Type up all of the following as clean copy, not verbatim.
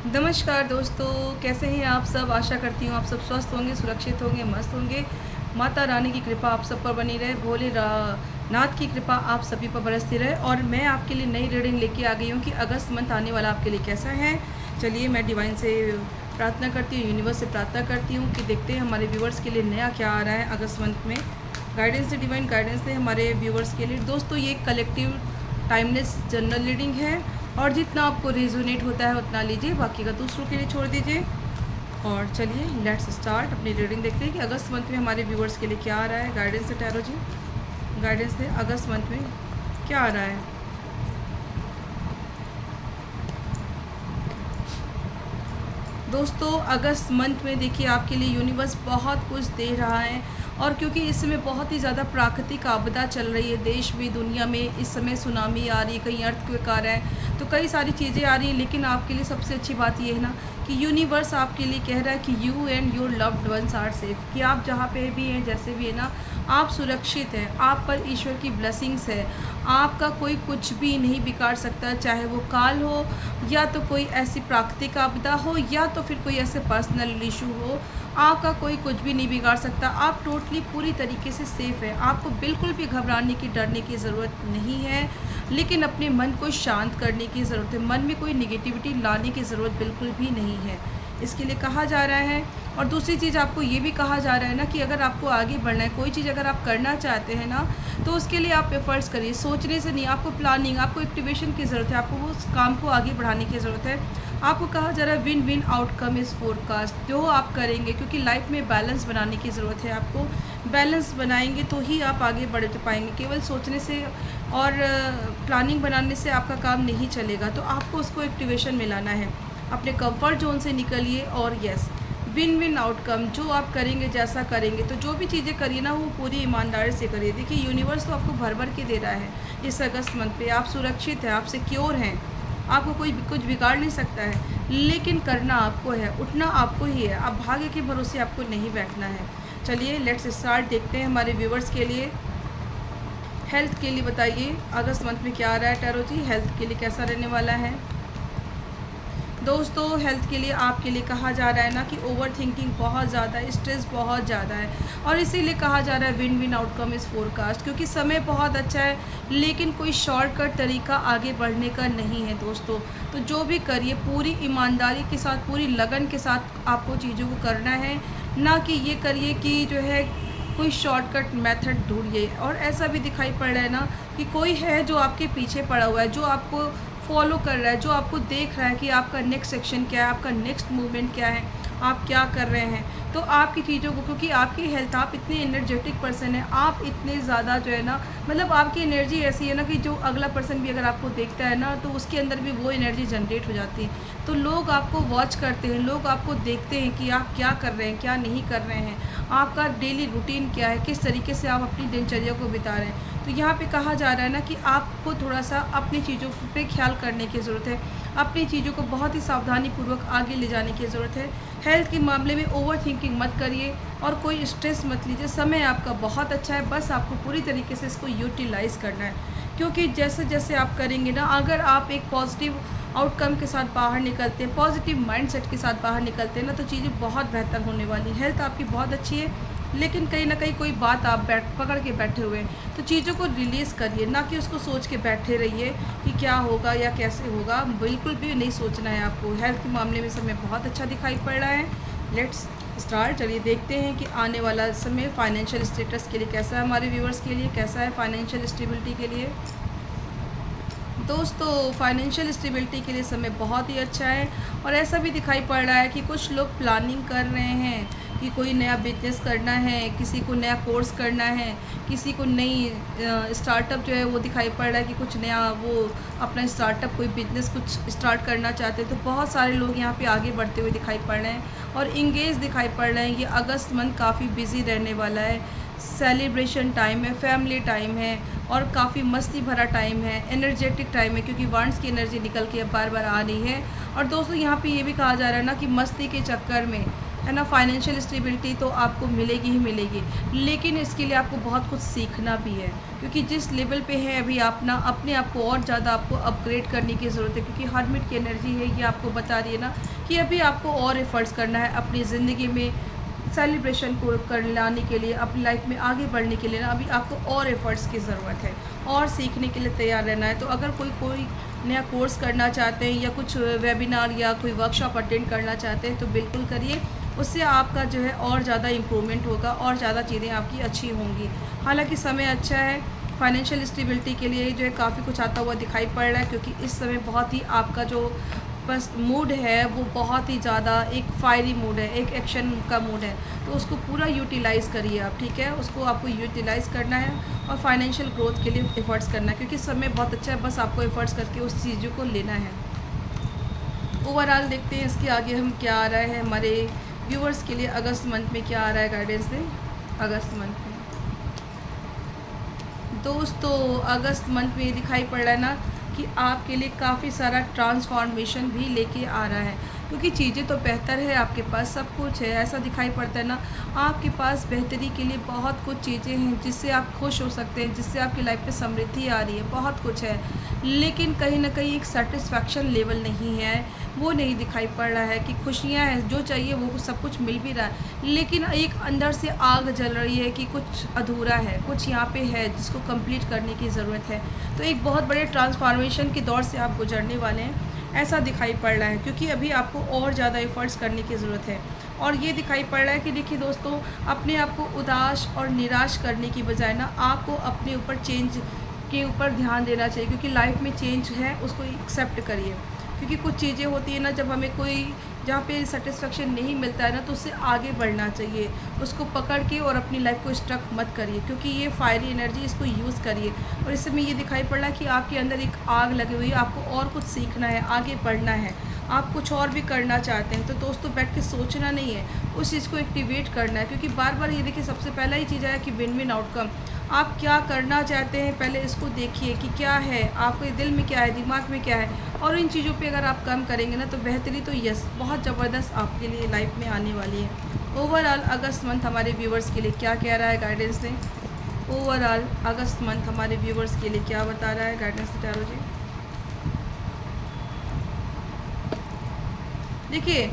नमस्कार दोस्तों, कैसे हैं आप सब। आशा करती हूँ आप सब स्वस्थ होंगे, सुरक्षित होंगे, मस्त होंगे। माता रानी की कृपा आप सब पर बनी रहे, भोले नाथ की कृपा आप सभी पर बरसती रहे। और मैं आपके लिए नई रीडिंग लेके आ गई हूँ कि अगस्त मंथ आने वाला आपके लिए कैसा है। चलिए मैं डिवाइन से प्रार्थना करती हूँ, यूनिवर्स से प्रार्थना करती हूँ कि देखते हैं हमारे व्यूवर्स के लिए नया क्या आ रहा है अगस्त मंथ में। गाइडेंस से, डिवाइन गाइडेंस से हमारे व्यूवर्स के लिए। दोस्तों ये कलेक्टिव टाइमलेस जनरल रीडिंग है और जितना आपको रेजोनेट होता है उतना लीजिए, बाकी का दूसरों के लिए छोड़ दीजिए। और चलिए लेट्स स्टार्ट अपनी रीडिंग। देखते हैं कि अगस्त मंथ में हमारे व्यूवर्स के लिए क्या आ रहा है। गाइडेंस से टैरो जी, गाइडेंस से अगस्त मंथ में क्या आ रहा है। दोस्तों अगस्त मंथ में देखिए आपके लिए यूनिवर्स बहुत कुछ दे रहा है। और क्योंकि इस समय बहुत ही ज़्यादा प्राकृतिक आपदा चल रही है देश में, दुनिया में, इस समय सुनामी आ रही है, कहीं अर्थक्वेक आ रहा है, तो कई सारी चीज़ें आ रही हैं। लेकिन आपके लिए सबसे अच्छी बात यह है ना कि यूनिवर्स आपके लिए कह रहा है कि you and your loved ones are safe, कि आप जहाँ पे भी हैं, जैसे भी है ना, आप सुरक्षित हैं। आप पर ईश्वर की ब्लेसिंग्स है। आपका कोई कुछ भी नहीं बिगाड़ सकता, चाहे वो काल हो या तो कोई ऐसी प्राकृतिक आपदा हो या तो फिर कोई ऐसे पर्सनल इशू हो। आपका कोई कुछ भी नहीं बिगाड़ सकता। आप टोटली पूरी तरीके से सेफ़ है। आपको बिल्कुल भी घबराने की, डरने की ज़रूरत नहीं है। लेकिन अपने मन को शांत करने की ज़रूरत है। मन में कोई निगेटिविटी लाने की ज़रूरत बिल्कुल भी नहीं है, इसके लिए कहा जा रहा है। और दूसरी चीज़ आपको ये भी कहा जा रहा है ना कि अगर आपको आगे बढ़ना है, कोई चीज़ अगर आप करना चाहते हैं ना, तो उसके लिए आप एफर्ट्स करिए। सोचने से नहीं, आपको प्लानिंग, आपको एक्टिवेशन की ज़रूरत है। आपको उस काम को आगे बढ़ाने की ज़रूरत है। आपको कहा जा रहा है win win outcome is forecast, जो आप करेंगे, क्योंकि लाइफ में बैलेंस बनाने की ज़रूरत है। आपको बैलेंस बनाएंगे तो ही आप आगे बढ़ पाएंगे। केवल सोचने से और प्लानिंग बनाने से आपका काम नहीं चलेगा, तो आपको उसको एक्टिवेशन में लाना है। अपने कंफर्ट जोन से निकलिए और यस, विन विन आउटकम जो आप करेंगे, जैसा करेंगे, तो जो भी चीज़ें करिए ना वो पूरी ईमानदारी से करिए। देखिए यूनिवर्स तो आपको भर भर के दे रहा है इस अगस्त मंथ पे। आप सुरक्षित हैं, आप सिक्योर हैं, आपको कोई कुछ बिगाड़ नहीं सकता है। लेकिन करना आपको है, उठना आपको ही है। आप भाग्य के भरोसे आपको नहीं बैठना है। चलिए लेट्स स्टार्ट। देखते हैं हमारे व्यूवर्स के लिए हेल्थ के लिए बताइए अगस्त मंथ में क्या आ रहा है। टैरो जी हेल्थ के लिए कैसा रहने वाला है। दोस्तों हेल्थ के लिए आपके लिए कहा जा रहा है ना कि ओवर थिंकिंग बहुत ज़्यादा है, स्ट्रेस बहुत ज़्यादा है, और इसीलिए कहा जा रहा है win win outcome is forecast, क्योंकि समय बहुत अच्छा है लेकिन कोई शॉर्टकट तरीका आगे बढ़ने का नहीं है दोस्तों। तो जो भी करिए पूरी ईमानदारी के साथ, पूरी लगन के साथ आपको चीज़ों को करना है, ना कि ये करिए कि जो है कोई शॉर्टकट मेथड ढूंढिए। और ऐसा भी दिखाई पड़ रहा है ना कि कोई है जो आपके पीछे पड़ा हुआ है, जो आपको फॉलो कर रहा है, जो आपको देख रहा है कि आपका नेक्स्ट सेक्शन क्या है, आपका नेक्स्ट मूवमेंट क्या है, आप क्या कर रहे हैं। तो आपकी चीज़ों को, क्योंकि आपकी हेल्थ, आप इतने एनर्जेटिक पर्सन हैं, आप इतने ज़्यादा जो है ना, मतलब आपकी एनर्जी ऐसी है ना कि जो अगला पर्सन भी अगर आपको देखता है ना तो उसके अंदर भी वो एनर्जी जनरेट हो जाती है। तो लोग आपको वॉच करते हैं, लोग आपको देखते हैं कि आप क्या कर रहे हैं, क्या नहीं कर रहे हैं, आपका डेली रूटीन क्या है, किस तरीके से आप अपनी दिनचर्या को बिता रहे हैं। तो यहाँ पे कहा जा रहा है ना कि आपको थोड़ा सा अपनी चीज़ों पे ख्याल करने की ज़रूरत है। अपनी चीज़ों को बहुत ही सावधानीपूर्वक आगे ले जाने की ज़रूरत है। हेल्थ के मामले में ओवर थिंकिंग मत करिए और कोई स्ट्रेस मत लीजिए। समय आपका बहुत अच्छा है, बस आपको पूरी तरीके से इसको यूटिलाइज़ करना है। क्योंकि जैसे जैसे आप करेंगे ना, अगर आप एक पॉजिटिव आउटकम के साथ बाहर निकलते हैं, पॉजिटिव माइंडसेट के साथ बाहर निकलते हैं ना, तो चीज़ें बहुत बेहतर होने वाली। हेल्थ आपकी बहुत अच्छी है, लेकिन कहीं ना कहीं कोई बात आप पकड़ के बैठे हुए हैं, तो चीज़ों को रिलीज़ करिए, ना कि उसको सोच के बैठे रहिए कि क्या होगा या कैसे होगा। बिल्कुल भी नहीं सोचना है आपको। हेल्थ के मामले में समय बहुत अच्छा दिखाई पड़ रहा है। Let's start. चलिए देखते हैं कि आने वाला समय फाइनेंशियल स्टेटस के लिए कैसा है, हमारे व्यूवर्स के लिए कैसा है, फाइनेंशियल स्टेबिलिटी के लिए। दोस्तों फाइनेंशियल स्टेबिलिटी के लिए समय बहुत ही अच्छा है। और ऐसा भी दिखाई पड़ रहा है कि कुछ लोग प्लानिंग कर रहे हैं कि कोई नया बिजनेस करना है, किसी को नया कोर्स करना है, किसी को नई स्टार्टअप जो है वो दिखाई पड़ रहा है कि कुछ नया वो अपना स्टार्टअप, कोई बिजनेस कुछ स्टार्ट करना चाहते हैं। तो बहुत सारे लोग यहाँ पे आगे बढ़ते हुए दिखाई पड़ रहे हैं और इंगेज दिखाई पड़ रहे हैं। ये अगस्त मंथ काफ़ी बिजी रहने वाला है। सेलिब्रेशन टाइम है, फैमिली टाइम है और काफ़ी मस्ती भरा टाइम है, एनर्जेटिक टाइम है, क्योंकि वांड्स की एनर्जी निकल के अब बार बार आ रही है। और दोस्तों यहाँ पे ये भी कहा जा रहा है ना कि मस्ती के चक्कर में है ना। फाइनेंशियल स्टेबिलिटी तो आपको मिलेगी ही मिलेगी, लेकिन इसके लिए आपको बहुत कुछ सीखना भी है, क्योंकि जिस लेवल पे है अभी आप ना, अपने आप को और ज़्यादा आपको अपग्रेड करने की ज़रूरत है, क्योंकि हर्मिट की एनर्जी है ये आपको बता रही है ना कि अभी आपको और एफर्ट्स करना है अपनी ज़िंदगी में सेलिब्रेशन को कर लाने के लिए, अपनी लाइफ में आगे बढ़ने के लिए ना अभी आपको और एफ़र्ट्स की ज़रूरत है और सीखने के लिए तैयार रहना है। तो अगर कोई नया कोर्स करना चाहते हैं या कुछ वेबिनार या कोई वर्कशॉप अटेंड करना चाहते हैं तो बिल्कुल करिए, उससे आपका जो है और ज़्यादा इम्प्रूवमेंट होगा और ज़्यादा चीज़ें आपकी अच्छी होंगी। हालाँकि समय अच्छा है, फाइनेंशियल स्टेबिलिटी के लिए जो है काफ़ी कुछ आता हुआ दिखाई पड़ रहा है, क्योंकि इस समय बहुत ही आपका जो बस मूड है वो बहुत ही ज़्यादा एक फायरी मूड है, एक एक्शन का मूड है, तो उसको पूरा यूटिलाइज़ करिए आप, ठीक है। उसको आपको यूटिलाइज़ करना है और फाइनेंशियल ग्रोथ के लिए एफ़र्ट्स करना है, क्योंकि समय बहुत अच्छा है, बस आपको एफ़र्ट्स करके उस चीज़ों को लेना है। ओवरऑल देखते हैं इसके आगे हम क्या आ रहा है हमारे व्यूअर्स के लिए, अगस्त मंथ में क्या आ रहा है गाइडेंस में। अगस्त मंथ में दोस्तों, अगस्त मंथ में ये दिखाई पड़ रहा है ना कि आपके लिए काफ़ी सारा ट्रांसफॉर्मेशन भी लेके आ रहा है, क्योंकि चीज़ें तो बेहतर है, आपके पास सब कुछ है, ऐसा दिखाई पड़ता है ना। आपके पास बेहतरी के लिए बहुत कुछ चीज़ें हैं जिससे आप खुश हो सकते हैं, जिससे आपकी लाइफ में समृद्धि आ रही है, बहुत कुछ है, लेकिन कहीं ना कहीं एक सेटिस्फैक्शन लेवल नहीं है, वो नहीं दिखाई पड़ रहा है कि खुशियाँ हैं, जो चाहिए वो सब कुछ मिल भी रहा है, लेकिन एक अंदर से आग जल रही है कि कुछ अधूरा है, कुछ यहाँ पे है जिसको कंप्लीट करने की ज़रूरत है। तो एक बहुत बड़े ट्रांसफॉर्मेशन के दौर से आप गुजरने वाले हैं, ऐसा दिखाई पड़ रहा है, क्योंकि अभी आपको और ज़्यादा एफ़र्ट्स करने की ज़रूरत है। और ये दिखाई पड़ रहा है कि देखिए दोस्तों, अपने आप को उदास और निराश करने की बजाय ना आपको अपने ऊपर चेंज के ऊपर ध्यान देना चाहिए, क्योंकि लाइफ में चेंज है उसको एक्सेप्ट करिए, क्योंकि कुछ चीज़ें होती है ना, जब हमें कोई जहाँ पे सेटिस्फेक्शन नहीं मिलता है ना, तो उससे आगे बढ़ना चाहिए, उसको पकड़ के और अपनी लाइफ को स्ट्रक मत करिए, क्योंकि ये फायरी एनर्जी, इसको यूज़ करिए। और इस समय ये दिखाई पड़ रहा है कि आपके अंदर एक आग लगी हुई है, आपको और कुछ सीखना है, आगे बढ़ना है, आप कुछ और भी करना चाहते हैं। तो दोस्तों, बैठ के सोचना नहीं है, उस चीज़ को एक्टिवेट करना है, क्योंकि बार बार ये देखिए, सबसे पहला ही चीज़ है कि विन विन आउटकम। आप क्या करना चाहते हैं, पहले इसको देखिए कि क्या है आपके दिल में, क्या है दिमाग में, क्या है, और इन चीज़ों पे अगर आप काम करेंगे ना, तो बेहतरी तो यस बहुत ज़बरदस्त आपके लिए लाइफ में आने वाली है। ओवरऑल अगस्त मंथ हमारे व्यूवर्स के लिए क्या कह रहा है गाइडेंस ने, ओवरऑल अगस्त मंथ हमारे व्यूवर्स के लिए क्या बता रहा है गाइडेंस टैरो जी। देखिए,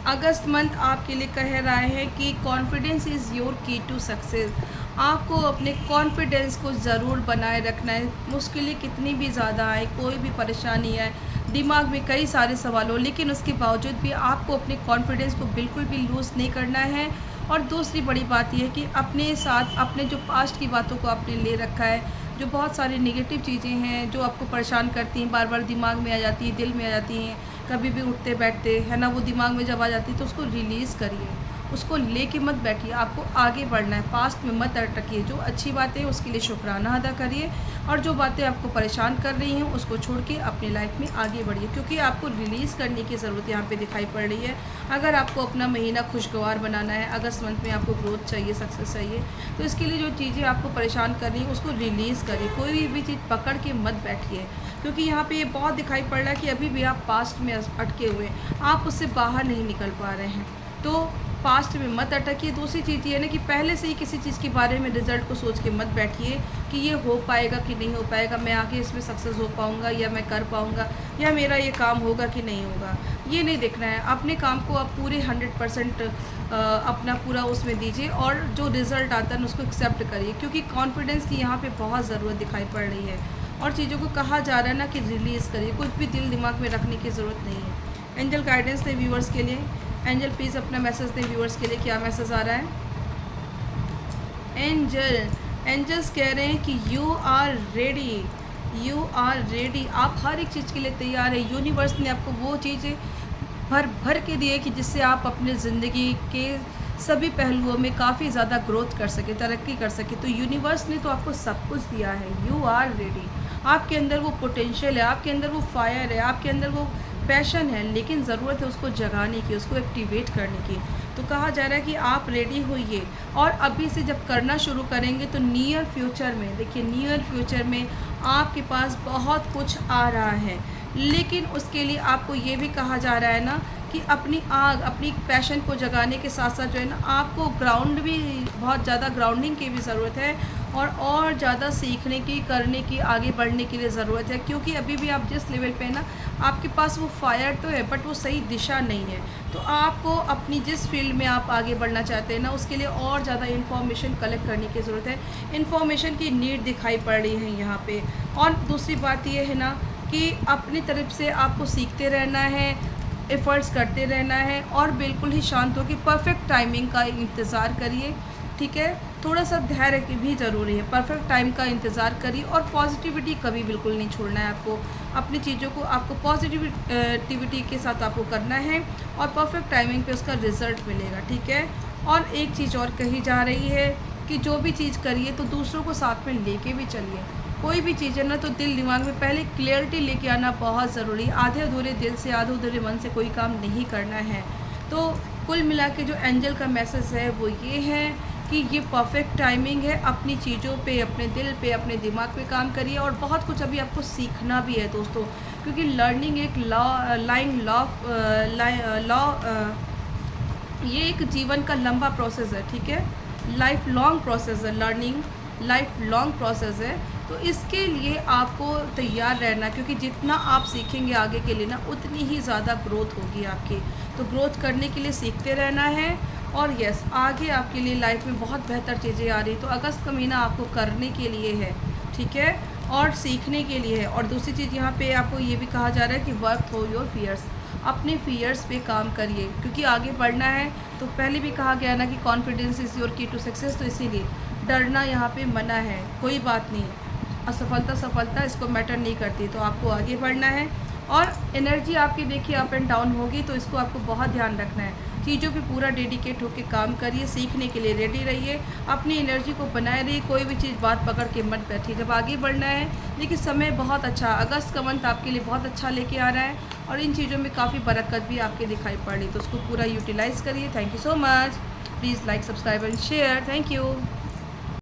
अगस्त मंथ आपके लिए कह रहा है कि कॉन्फिडेंस इज़ योर की टू सक्सेस। आपको अपने कॉन्फिडेंस को ज़रूर बनाए रखना है, मुश्किलें कितनी भी ज़्यादा आए, कोई भी परेशानी आए, दिमाग में कई सारे सवाल हो, लेकिन उसके बावजूद भी आपको अपने कॉन्फिडेंस को बिल्कुल भी लूज़ नहीं करना है। और दूसरी बड़ी बात यह है कि अपने साथ अपने जो पास्ट की बातों को आपने ले रखा है, जो बहुत सारी नेगेटिव चीज़ें हैं जो आपको परेशान करती हैं, बार बार दिमाग में आ जाती हैं, दिल में आ जाती हैं, कभी भी उठते बैठते है ना, वो दिमाग में जब आ जाती है तो उसको रिलीज़ करिए, उसको लेके मत बैठिए, आपको आगे बढ़ना है, पास्ट में मत अटकिए। जो अच्छी बातें हैं उसके लिए शुक्राना अदा करिए, और जो बातें आपको परेशान कर रही हैं उसको छोड़ के अपनी लाइफ में आगे बढ़िए, क्योंकि आपको रिलीज़ करने की ज़रूरत यहाँ पे दिखाई पड़ रही है। अगर आपको अपना महीना खुशगवार बनाना है, अगस्त मंथ में आपको ग्रोथ चाहिए, सक्सेस चाहिए, तो इसके लिए जो चीज़ें आपको परेशान कर रही हैं उसको रिलीज़ करिए, कोई भी चीज़ पकड़ के मत बैठिए, क्योंकि यहाँ पे ये बहुत दिखाई पड़ रहा है कि अभी भी आप पास्ट में अटके हुए हैं, आप उससे बाहर नहीं निकल पा रहे हैं। तो पास्ट में मत अटकिए। दूसरी चीज़ ये है ना कि पहले से ही किसी चीज़ के बारे में रिज़ल्ट को सोच के मत बैठिए कि ये हो पाएगा कि नहीं हो पाएगा, मैं आगे इसमें सक्सेस हो पाऊँगा या मैं कर पाऊँगा, या मेरा ये काम होगा कि नहीं होगा, ये नहीं देखना है। अपने काम को आप पूरे 100% अपना पूरा उसमें दीजिए, और जो रिज़ल्ट आता है उसको एक्सेप्ट करिए, क्योंकि कॉन्फिडेंस की यहाँ पे बहुत ज़रूरत दिखाई पड़ रही है। और चीज़ों को कहा जा रहा है ना कि रिलीज़ करिए, कुछ भी दिल दिमाग में रखने की ज़रूरत नहीं है। एंजल गाइडेंस दें व्यूअर्स के लिए, एंजल प्लीज़ अपना मैसेज दें व्यूअर्स के लिए, क्या मैसेज आ रहा है। एंजल्स कह रहे हैं कि you are ready, you are ready, आप हर एक चीज़ के लिए तैयार है। यूनिवर्स ने आपको वो चीज़ें भर भर के दी है कि जिससे आप अपने ज़िंदगी के सभी पहलुओं में काफ़ी ज़्यादा ग्रोथ कर सके, तरक्की कर सके। तो यूनिवर्स ने तो आपको सब कुछ दिया है, यू आर रेडी। आपके अंदर वो पोटेंशियल है, आपके अंदर वो फायर है, आपके अंदर वो पैशन है, लेकिन ज़रूरत है उसको जगाने की, उसको एक्टिवेट करने की। तो कहा जा रहा है कि आप रेडी होइए, और अभी से जब करना शुरू करेंगे तो नियर फ्यूचर में, देखिए नियर फ्यूचर में आपके पास बहुत कुछ आ रहा है, लेकिन उसके लिए आपको ये भी कहा जा रहा है ना कि अपनी आग, अपनी पैशन को जगाने के साथ साथ जो है ना, आपको ग्राउंड भी, बहुत ज़्यादा ग्राउंडिंग की भी ज़रूरत है और ज़्यादा सीखने की, करने की, आगे बढ़ने के लिए ज़रूरत है। क्योंकि अभी भी आप जिस लेवल पे हैं ना, आपके पास वो फायर तो है बट वो सही दिशा नहीं है। तो आपको अपनी जिस फील्ड में आप आगे बढ़ना चाहते हैं ना, उसके लिए और ज़्यादा इन्फॉर्मेशन कलेक्ट करने की ज़रूरत है। इन्फॉर्मेशन की नीड दिखाई पड़ रही है यहाँ पे। और दूसरी बात ये है ना कि अपनी तरफ से आपको सीखते रहना है, एफ़र्ट्स करते रहना है और बिल्कुल ही शांत होकर परफेक्ट टाइमिंग का इंतज़ार करिए, ठीक है? थोड़ा-सा धैर्य की भी ज़रूरी है, परफेक्ट टाइम का इंतज़ार करिए और पॉज़िटिविटी कभी बिल्कुल नहीं छोड़ना है आपको। अपनी चीज़ों को आपको टिविटी के साथ आपको करना है और परफेक्ट टाइमिंग पे उसका रिज़ल्ट मिलेगा, ठीक है? और एक चीज़ और कही जा रही है कि जो भी चीज़ करिए तो दूसरों को साथ में लेके भी चलिए। कोई भी चीज़ है ना, तो दिल दिमाग में पहले क्लियरिटी लेके आना बहुत ज़रूरी है। आधे अधूरे दिल से, आधे अधूरे मन से कोई काम नहीं करना है। तो कुल मिला के जो एंजल का मैसेज है वो ये है कि ये परफेक्ट टाइमिंग है। अपनी चीज़ों पे, अपने दिल पे, अपने दिमाग पे काम करिए और बहुत कुछ अभी आपको सीखना भी है दोस्तों, क्योंकि लर्निंग एक ये एक जीवन का लंबा प्रोसेस है, ठीक है? लाइफ लॉन्ग प्रोसेस है लर्निंग, लाइफ लॉन्ग प्रोसेस है। तो इसके लिए आपको तैयार रहना, क्योंकि जितना आप सीखेंगे आगे के लिए ना, उतनी ही ज़्यादा ग्रोथ होगी आपकी। तो ग्रोथ करने के लिए सीखते रहना है और यस, आगे आपके लिए लाइफ में बहुत बेहतर चीज़ें आ रही। तो अगस्त का महीना आपको करने के लिए है, ठीक है? और सीखने के लिए है। और दूसरी चीज़ यहाँ पे आपको ये भी कहा जा रहा है कि वर्क थ्रू योर फियर्स, अपने फियर्स पे काम करिए, क्योंकि आगे बढ़ना है। तो पहले भी कहा गया ना कि कॉन्फिडेंस इज़ योर की टू सक्सेस, तो इसीलिए डरना यहाँ पे मना है, कोई बात नहीं। असफलता सफलता इसको मैटर नहीं करती, तो आपको आगे बढ़ना है। और एनर्जी आपकी देखिए अप एंड डाउन होगी, तो इसको आपको बहुत ध्यान रखना है। चीज़ों पे पूरा डेडिकेट होकर काम करिए, सीखने के लिए रेडी रहिए, अपनी एनर्जी को बनाए रहिए, कोई भी चीज़ बात पकड़ के मत बैठिए। जब आगे बढ़ना है, देखिए समय बहुत अच्छा, अगस्त का मंथ आपके लिए बहुत अच्छा लेके आ रहा है और इन चीज़ों में काफ़ी बरकत भी आपके दिखाई पड़ रही है, तो उसको पूरा यूटिलाइज़ करिए। Thank you so much. Please like, subscribe and share. Thank you.